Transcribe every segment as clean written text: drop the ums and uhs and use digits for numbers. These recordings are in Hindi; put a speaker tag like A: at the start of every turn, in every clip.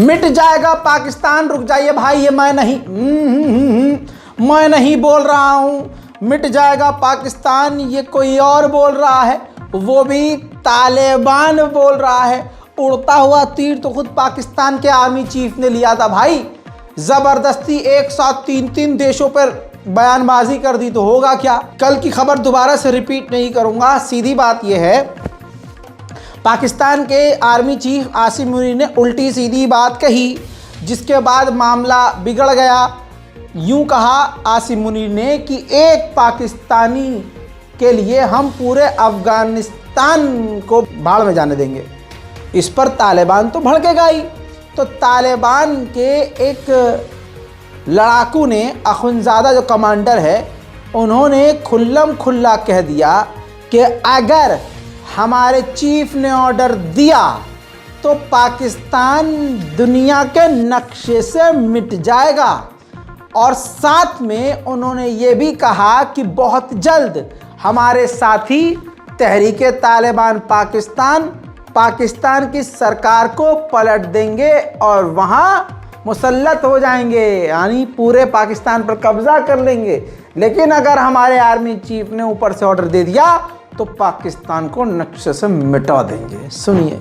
A: मिट जाएगा पाकिस्तान। रुक जाइए भाई, ये मैं नहीं बोल रहा हूं मिट जाएगा पाकिस्तान, ये कोई और बोल रहा है, वो भी तालिबान बोल रहा है। उड़ता हुआ तीर तो खुद पाकिस्तान के आर्मी चीफ ने लिया था भाई। जबरदस्ती एक साथ 3-3 देशों पर बयानबाजी कर दी तो होगा क्या। कल की खबर दोबारा से रिपीट नहीं करूंगा, सीधी बात यह है, पाकिस्तान के आर्मी चीफ आसिम मुनीर ने उल्टी सीधी बात कही, जिसके बाद मामला बिगड़ गया। यूं कहा आसिम मुनीर ने कि एक पाकिस्तानी के लिए हम पूरे अफगानिस्तान को भाड़ में जाने देंगे। इस पर तालिबान तो भड़केगा ही। तो तालिबान के एक लड़ाकू ने, अखुंजादा जो कमांडर है, उन्होंने खुल्लम खुल्ला कह दिया कि अगर हमारे चीफ ने ऑर्डर दिया तो पाकिस्तान दुनिया के नक्शे से मिट जाएगा। और साथ में उन्होंने ये भी कहा कि बहुत जल्द हमारे साथी तहरीके तालिबान पाकिस्तान की सरकार को पलट देंगे और वहाँ मुसल्लत हो जाएंगे, यानी पूरे पाकिस्तान पर कब्जा कर लेंगे। लेकिन अगर हमारे आर्मी चीफ ने ऊपर से ऑर्डर दे दिया तो पाकिस्तान को नक्शे से मिटा देंगे। सुनिए।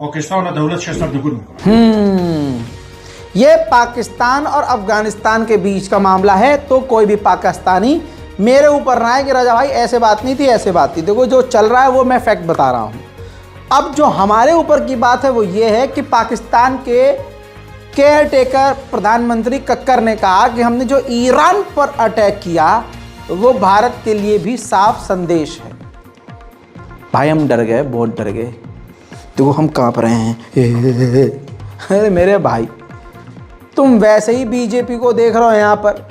B: पाकिस्तान दौलत से सरदगुन में।
A: ये पाकिस्तान और अफगानिस्तान के बीच का मामला है। तो कोई भी पाकिस्तानी मेरे ऊपर ना है कि राजा भाई ऐसे बात नहीं थी, ऐसे बात थी। देखो जो चल रहा है वो मैं फैक्ट बता रहा हूँ। अब जो हमारे ऊपर की बात है वो ये है कि पाकिस्तान के केयर टेकर प्रधानमंत्री कक्कर ने कहा कि हमने जो ईरान पर अटैक किया वो भारत के लिए भी साफ संदेश है। भाई हम डर गए, बहुत डर गए। देखो हम कांप रहे हैं। अरे मेरे भाई, तुम वैसे ही बीजेपी को देख रहे हो यहाँ पर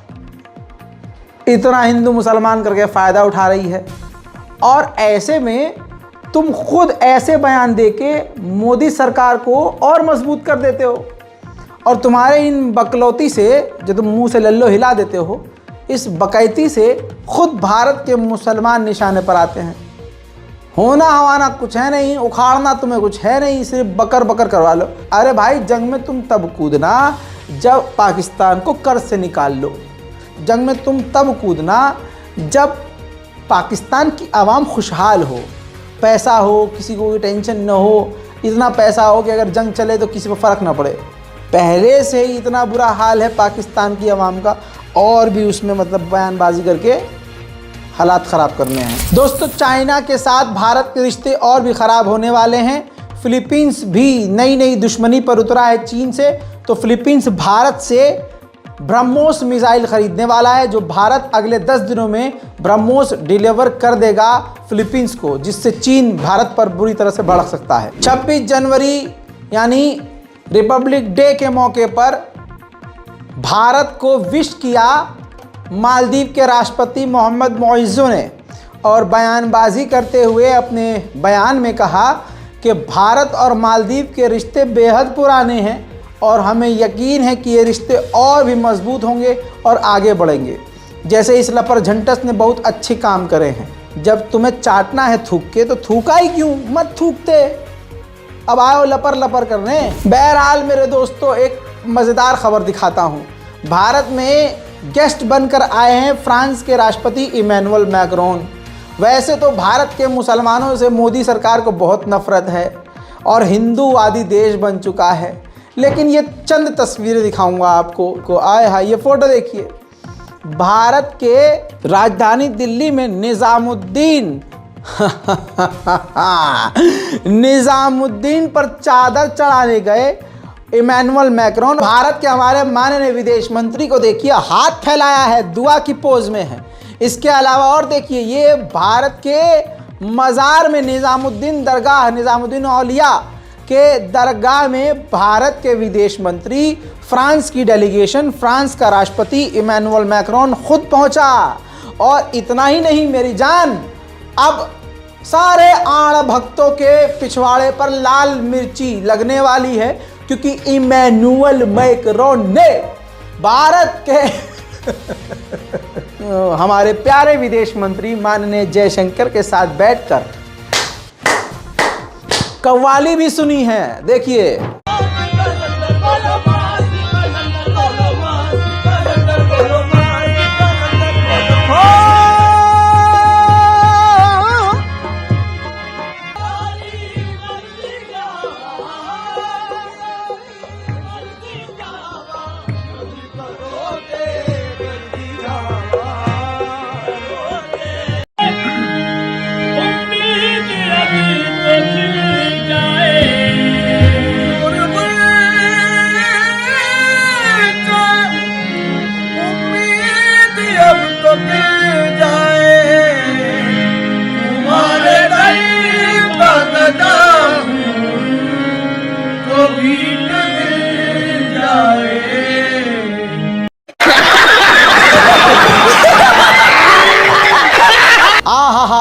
A: इतना हिंदू मुसलमान करके फ़ायदा उठा रही है, और ऐसे में तुम खुद ऐसे बयान देके मोदी सरकार को और मजबूत कर देते हो। और तुम्हारे इन बकलौती से, जो तुम मुंह से लल्लो हिला देते हो, इस बकैती से खुद भारत के मुसलमान निशाने पर आते हैं। होना हवाना कुछ है नहीं, उखाड़ना तुम्हें कुछ है नहीं, सिर्फ बकर बकर करवा लो। अरे भाई जंग में तुम तब कूदना जब पाकिस्तान को कर्ज से निकाल लो। जंग में तुम तब कूदना जब पाकिस्तान की आवाम खुशहाल हो, पैसा हो, किसी को कोई टेंशन न हो, इतना पैसा हो कि अगर जंग चले तो किसी को फ़र्क ना पड़े। पहले से ही इतना बुरा हाल है पाकिस्तान की आवाम का, और भी उसमें मतलब बयानबाजी करके हालात ख़राब करने हैं। दोस्तों चाइना के साथ भारत के रिश्ते और भी ख़राब होने वाले हैं। फिलीपींस भी नई दुश्मनी पर उतरा है चीन से। तो फिलीपींस भारत से ब्रह्मोस मिसाइल खरीदने वाला है, जो भारत अगले 10 दिनों में ब्रह्मोस डिलीवर कर देगा फिलीपींस को, जिससे चीन भारत पर बुरी तरह से भड़क सकता है। 26 जनवरी यानी रिपब्लिक डे के मौके पर भारत को विश किया मालदीव के राष्ट्रपति मोहम्मद मोइज़्ज़ो ने, और बयानबाजी करते हुए अपने बयान में कहा कि भारत और मालदीव के रिश्ते बेहद पुराने हैं और हमें यकीन है कि ये रिश्ते और भी मजबूत होंगे और आगे बढ़ेंगे। जैसे इस लपर झंटस ने बहुत अच्छे काम करे हैं। जब तुम्हें चाटना है थूक के तो थूका ही क्यों, मत थूकते, अब आओ लपर लपर करने। बहरहाल मेरे दोस्तों एक मज़ेदार खबर दिखाता हूँ। भारत में गेस्ट बनकर आए हैं फ्रांस के राष्ट्रपति इमैनुअल मैक्रोन। वैसे तो भारत के मुसलमानों से मोदी सरकार को बहुत नफरत है और हिंदूवादी देश बन चुका है, लेकिन ये चंद तस्वीरें दिखाऊंगा आपको। आए हाय, ये फोटो देखिए। भारत के राजधानी दिल्ली में निजामुद्दीन पर चादर चढ़ाने गए इमैनुअल मैक्रोन। भारत के हमारे माननीय विदेश मंत्री को देखिए, हाथ फैलाया है, दुआ की पोज में है। इसके अलावा और देखिए, ये भारत के मज़ार में निजामुद्दीन औलिया के दरगाह में भारत के विदेश मंत्री, फ्रांस की डेलीगेशन, फ्रांस का राष्ट्रपति इमैनुअल मैक्रोन खुद पहुंचा। और इतना ही नहीं मेरी जान, अब सारे आड़ भक्तों के पिछवाड़े पर लाल मिर्ची लगने वाली है, क्योंकि इमैनुअल मैक्रोन ने भारत के हमारे प्यारे विदेश मंत्री माननीय जयशंकर के साथ बैठकर कव्वाली भी सुनी है। देखिए,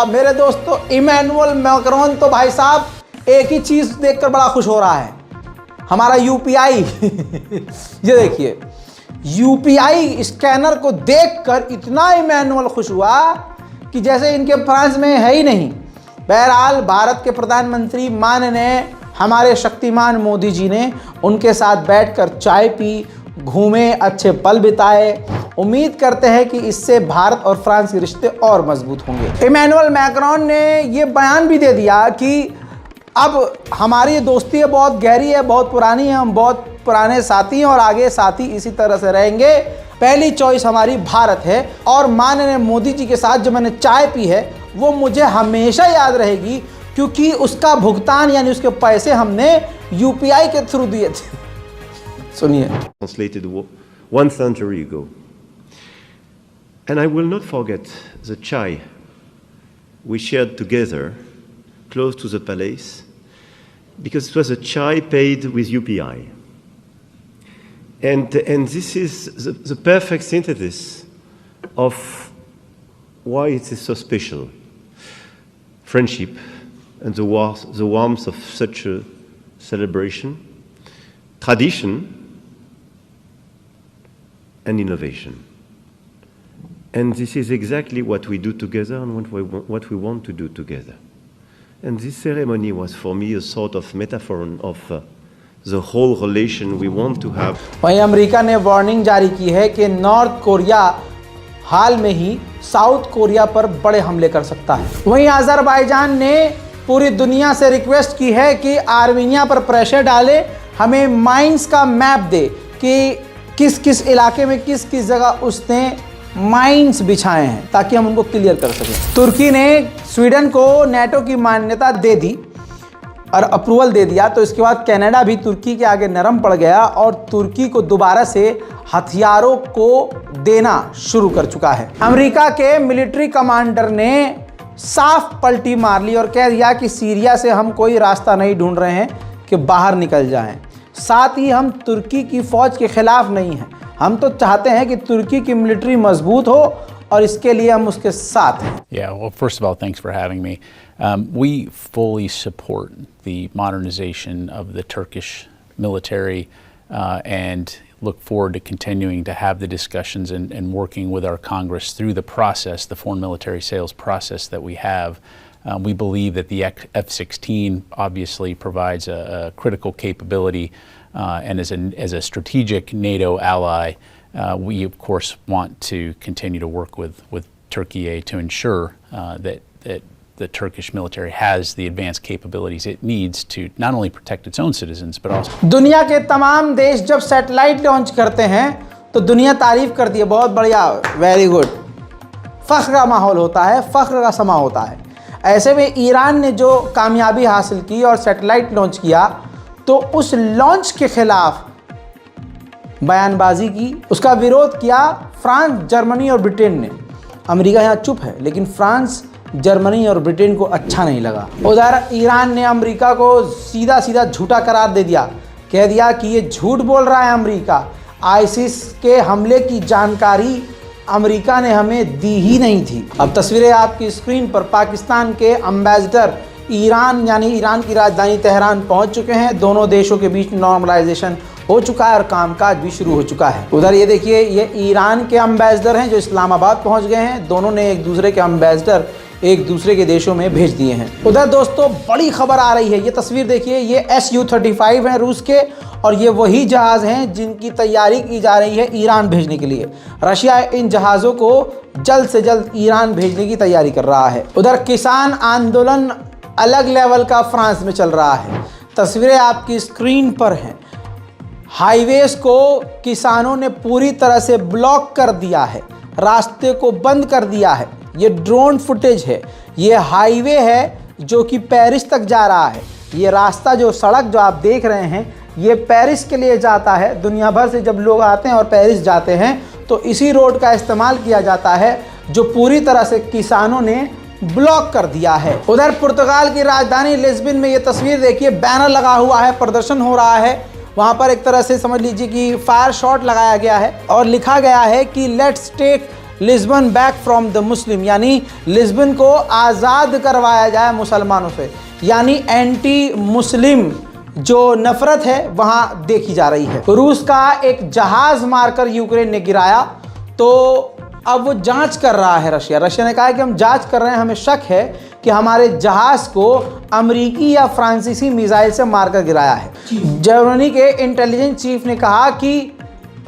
A: मेरे दोस्तों, इमैनुअल मैक्रोन तो भाई साहब एक ही चीज देखकर बड़ा खुश हो रहा है, हमारा यूपीआई। ये देखिए, यूपीआई स्कैनर को देखकर इतना इमैनुअल खुश हुआ कि जैसे इनके फ्रांस में है ही नहीं। बहरहाल भारत के प्रधानमंत्री माननीय हमारे शक्तिमान मोदी जी ने उनके साथ बैठकर चाय पी, घूमे, अच्छे पल बिताए। उम्मीद करते हैं कि इससे भारत और फ्रांस के रिश्ते और मजबूत होंगे। इमैनुअल मैक्रोन ने ये बयान भी दे दिया कि अब हमारी दोस्ती है बहुत गहरी है, बहुत पुरानी है, हम बहुत पुराने साथी हैं और आगे साथी इसी तरह से रहेंगे। पहली चॉइस हमारी भारत है और माननीय मोदी जी के साथ जो मैंने चाय पी है वो मुझे हमेशा याद रहेगी, क्योंकि उसका भुगतान यानी उसके पैसे हमने यूपीआई के थ्रू दिए थे। सुनिए।
C: Translated 1 century ago. And I will not forget the chai we shared together close to the palace, because it was a chai paid with UPI. And this is the perfect synthesis of why it is so special. Friendship and the warmth of such a celebration, tradition and innovation. And this is exactly what we do together and what we want to do together. And this ceremony was for me a sort of metaphor of the whole relation we want to have.
A: वहीं अमेरिका ने वार्निंग जारी की है कि नॉर्थ कोरिया हाल में ही साउथ कोरिया पर बड़े हमले कर सकता है। वहीं अजरबैजान ने पूरी दुनिया से रिक्वेस्ट की है कि आर्मीनिया पर प्रेशर डाले, हमें माइंस का मैप दे कि किस किस इलाके में किस किस जगह उसने माइंस बिछाए हैं ताकि हम उनको क्लियर कर सकें। तुर्की ने स्वीडन को नेटो की मान्यता दे दी और अप्रूवल दे दिया, तो इसके बाद कनाडा भी तुर्की के आगे नरम पड़ गया और तुर्की को दोबारा से हथियारों को देना शुरू कर चुका है। अमेरिका के मिलिट्री कमांडर ने साफ पलटी मार ली और कह दिया कि सीरिया से हम कोई रास्ता नहीं ढूंढ रहे हैं कि बाहर निकल जाएं। साथ ही हम तुर्की की फौज के खिलाफ नहीं हैं, हम तो चाहते हैं कि तुर्की की मिलिट्री मजबूत हो और इसके लिए हम उसके साथ हैं।
D: Yeah, well, first of all, thanks for having me. We fully support the modernization of the Turkish military and look forward to continuing to have the discussions and working with our Congress through the process, the foreign military sales process that we have. We believe that the F-16 obviously provides a critical capability and as a strategic NATO ally, we of course want to continue to work with Turkey to ensure that the Turkish military has the advanced capabilities it needs to not only protect its own citizens but also
A: दुनिया के तमाम देश जब सैटेलाइट लॉन्च करते हैं तो दुनिया तारीफ करती है, बहुत बढ़िया, वेरी गुड, फख्र का माहौल होता है, फख्र का समा होता है। ऐसे में ईरान ने जो कामयाबी हासिल की और सैटेलाइट लॉन्च किया तो उस लॉन्च के खिलाफ बयानबाजी की, उसका विरोध किया फ्रांस, जर्मनी और ब्रिटेन ने। अमेरिका यहाँ चुप है, लेकिन फ्रांस, जर्मनी और ब्रिटेन को अच्छा नहीं लगा। उधर ईरान ने अमेरिका को सीधा सीधा झूठा करार दे दिया, कह दिया कि ये झूठ बोल रहा है अमेरिका, आईसिस के हमले की जानकारी अमेरिका ने हमें दी ही नहीं थी। अब तस्वीरें आपकी स्क्रीन पर, पाकिस्तान के एम्बेसडर ईरान यानी ईरान की राजधानी तेहरान पहुंच चुके हैं। दोनों देशों के बीच नॉर्मलाइजेशन हो चुका है और कामकाज भी शुरू हो चुका है। उधर ये देखिए, ये ईरान के एम्बेसडर हैं जो इस्लामाबाद पहुंच गए हैं। दोनों ने एक दूसरे के एम्बेसडर एक दूसरे के देशों में भेज दिए हैं। उधर दोस्तों बड़ी खबर आ रही है, ये तस्वीर देखिए, ये Su-35 हैं रूस के, और ये वही जहाज़ हैं जिनकी तैयारी की जा रही है ईरान भेजने के लिए। रशिया इन जहाज़ों को जल्द से जल्द ईरान भेजने की तैयारी कर रहा है। उधर किसान आंदोलन अलग लेवल का फ्रांस में चल रहा है। तस्वीरें आपकी स्क्रीन पर हैं। हाईवेज को किसानों ने पूरी तरह से ब्लॉक कर दिया है, रास्ते को बंद कर दिया है। ये ड्रोन फुटेज है, ये हाईवे है जो कि पेरिस तक जा रहा है। ये रास्ता, जो सड़क जो आप देख रहे हैं, ये पेरिस के लिए जाता है। दुनिया भर से जब लोग आते हैं और पेरिस जाते हैं तो इसी रोड का इस्तेमाल किया जाता है, जो पूरी तरह से किसानों ने ब्लॉक कर दिया है। उधर पुर्तगाल की राजधानी लिस्बन में ये तस्वीर देखिए, बैनर लगा हुआ है, प्रदर्शन हो रहा है। वहाँ पर एक तरह से समझ लीजिए कि फायर शॉट लगाया गया है और लिखा गया है कि let's take Lisbon back from the Muslim, यानी लिस्बन को आज़ाद करवाया जाए मुसलमानों से। यानी एंटी मुस्लिम जो नफरत है वहाँ देखी जा रही है। रूस का एक जहाज़ मारकर यूक्रेन ने गिराया, तो अब वो जांच कर रहा है रशिया ने कहा है कि हम जांच कर रहे हैं, हमें शक है कि हमारे जहाज़ को अमेरिकी या फ्रांसीसी मिसाइल से मारकर गिराया है। जर्मनी के इंटेलिजेंस चीफ ने कहा कि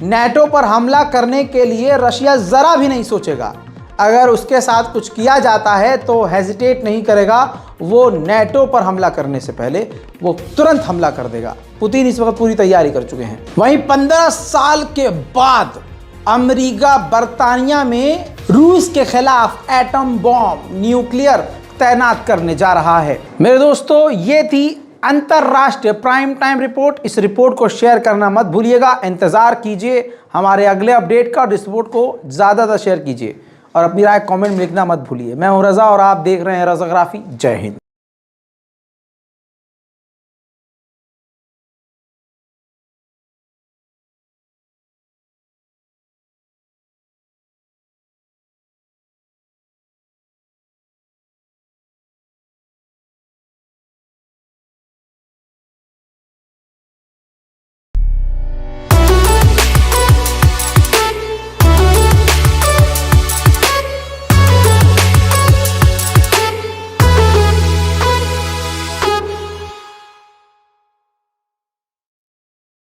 A: नेटो पर हमला करने के लिए रशिया ज़रा भी नहीं सोचेगा। अगर उसके साथ कुछ किया जाता है तो हेजिटेट नहीं करेगा, वो नेटो पर हमला करने से पहले वो तुरंत हमला कर देगा। पुतिन इस वक्त पूरी तैयारी कर चुके हैं। वहीं 15 साल के बाद अमेरिका बरतानिया में रूस के खिलाफ एटम बॉम्ब, न्यूक्लियर तैनात करने जा रहा है। मेरे दोस्तों, ये थी अंतरराष्ट्रीय प्राइम टाइम रिपोर्ट। इस रिपोर्ट को शेयर करना मत भूलिएगा। इंतजार कीजिए हमारे अगले अपडेट का और इस रिपोर्ट को ज़्यादा शेयर कीजिए और अपनी राय कमेंट में लिखना मत भूलिए। मैं हूं रज़ा और आप देख रहे हैं रज़ाग्राफी। जय हिंद।